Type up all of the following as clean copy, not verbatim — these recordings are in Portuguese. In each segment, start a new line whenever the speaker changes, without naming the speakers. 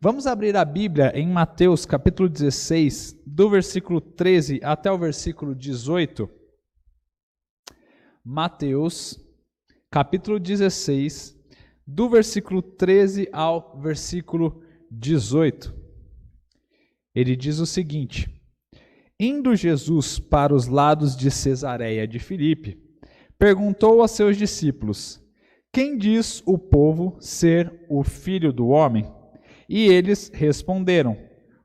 Vamos abrir a Bíblia em Mateus capítulo 16, do versículo 13 até o versículo 18. Mateus capítulo 16, do versículo 13 ao versículo 18. Ele diz o seguinte: Indo Jesus para os lados de Cesareia de Filipe, perguntou a seus discípulos: Quem diz o povo ser o Filho do Homem? E eles responderam: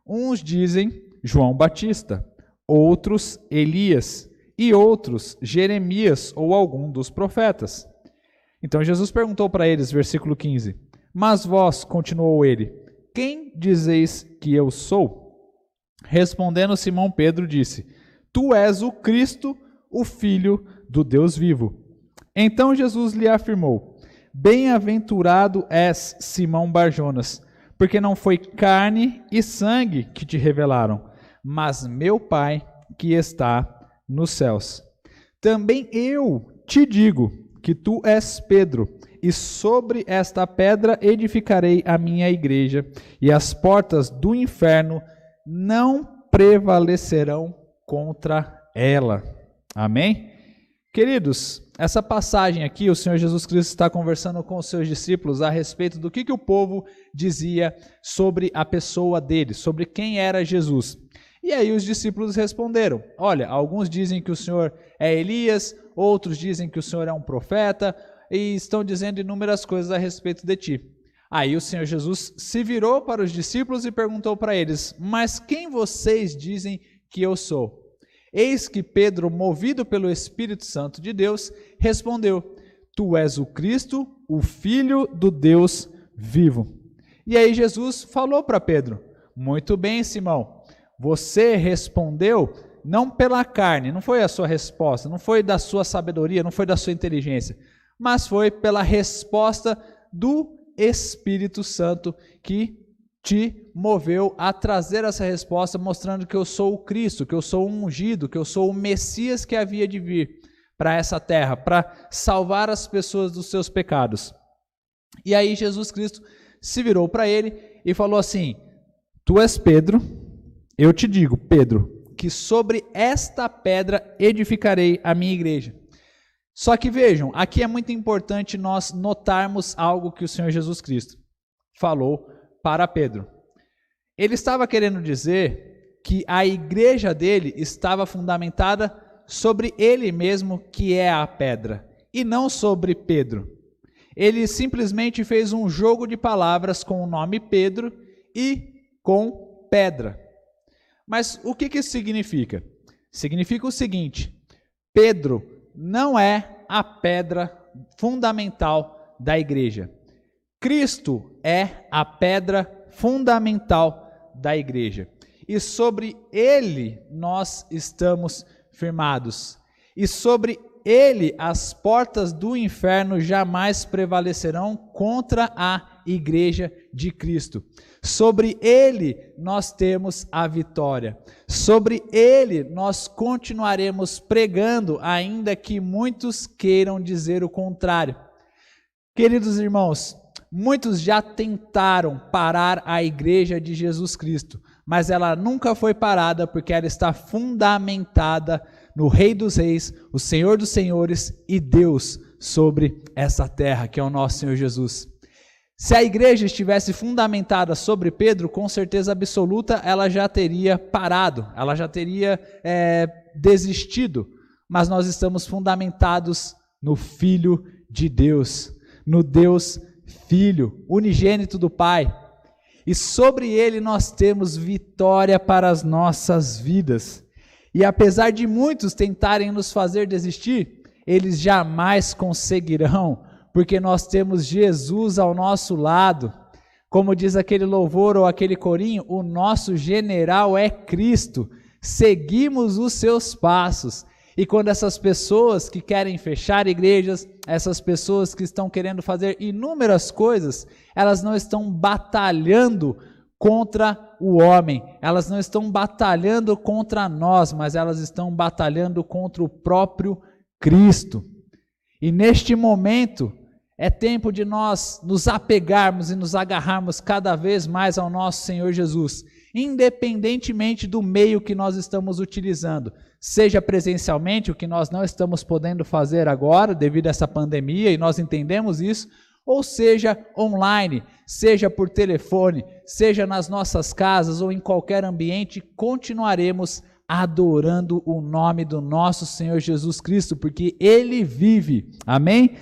Uns dizem João Batista, outros Elias, e outros Jeremias ou algum dos profetas. Então Jesus perguntou para eles, versículo 15: Mas vós, continuou ele, quem dizeis que eu sou? Respondendo Simão Pedro disse: Tu és o Cristo, o Filho do Deus vivo. Então Jesus lhe afirmou: Bem-aventurado és, Simão Barjonas, porque não foi carne e sangue que te revelaram, mas meu Pai que está nos céus. Também eu te digo que tu és Pedro, e sobre esta pedra edificarei a minha igreja, e as portas do inferno não prevalecerão contra ela. Amém? Queridos, essa passagem aqui, o Senhor Jesus Cristo está conversando com os seus discípulos a respeito do que o povo dizia sobre a pessoa dele, sobre quem era Jesus. E aí os discípulos responderam: Olha, alguns dizem que o Senhor é Elias, outros dizem que o Senhor é um profeta, e estão dizendo inúmeras coisas a respeito de ti. Aí o Senhor Jesus se virou para os discípulos e perguntou para eles: Mas quem vocês dizem que eu sou? Eis que Pedro, movido pelo Espírito Santo de Deus, respondeu: Tu és o Cristo, o Filho do Deus vivo. E aí Jesus falou para Pedro: Muito bem, Simão, você respondeu não pela carne, não foi a sua resposta, não foi da sua sabedoria, não foi da sua inteligência, mas foi pela resposta do Espírito Santo que te moveu a trazer essa resposta, mostrando que eu sou o Cristo, que eu sou o ungido, que eu sou o Messias que havia de vir para essa terra, para salvar as pessoas dos seus pecados. E aí Jesus Cristo se virou para ele e falou assim: Tu és Pedro, eu te digo, Pedro, que sobre esta pedra edificarei a minha igreja. Só que vejam, aqui é muito importante nós notarmos algo que o Senhor Jesus Cristo falou para Pedro. Ele estava querendo dizer que a igreja dele estava fundamentada sobre ele mesmo, que é a pedra, e não sobre Pedro. Ele simplesmente fez um jogo de palavras com o nome Pedro e com pedra. Mas o que isso significa? Significa o seguinte: Pedro não é a pedra fundamental da igreja. Cristo é a pedra fundamental da igreja. E sobre ele nós estamos firmados. E sobre ele as portas do inferno jamais prevalecerão contra a igreja de Cristo. Sobre ele nós temos a vitória. Sobre ele nós continuaremos pregando, ainda que muitos queiram dizer o contrário. Queridos irmãos, muitos já tentaram parar a igreja de Jesus Cristo, mas ela nunca foi parada porque ela está fundamentada no Rei dos Reis, o Senhor dos Senhores e Deus sobre essa terra, que é o nosso Senhor Jesus. Se a igreja estivesse fundamentada sobre Pedro, com certeza absoluta, ela já teria parado, ela já teria desistido, mas nós estamos fundamentados no Filho de Deus, no Deus Filho, unigênito do Pai, e sobre ele nós temos vitória para as nossas vidas. E apesar de muitos tentarem nos fazer desistir, eles jamais conseguirão, porque nós temos Jesus ao nosso lado. Como diz aquele louvor ou aquele corinho, o nosso general é Cristo, seguimos os seus passos. E quando essas pessoas que querem fechar igrejas, essas pessoas que estão querendo fazer inúmeras coisas, elas não estão batalhando contra o homem, elas não estão batalhando contra nós, mas elas estão batalhando contra o próprio Cristo. E neste momento, É tempo de nós nos apegarmos e nos agarrarmos cada vez mais ao nosso Senhor Jesus, independentemente do meio que nós estamos utilizando, seja presencialmente, o que nós não estamos podendo fazer agora devido a essa pandemia, e nós entendemos isso, ou seja online, seja por telefone, seja nas nossas casas ou em qualquer ambiente, continuaremos adorando o nome do nosso Senhor Jesus Cristo, porque Ele vive, amém?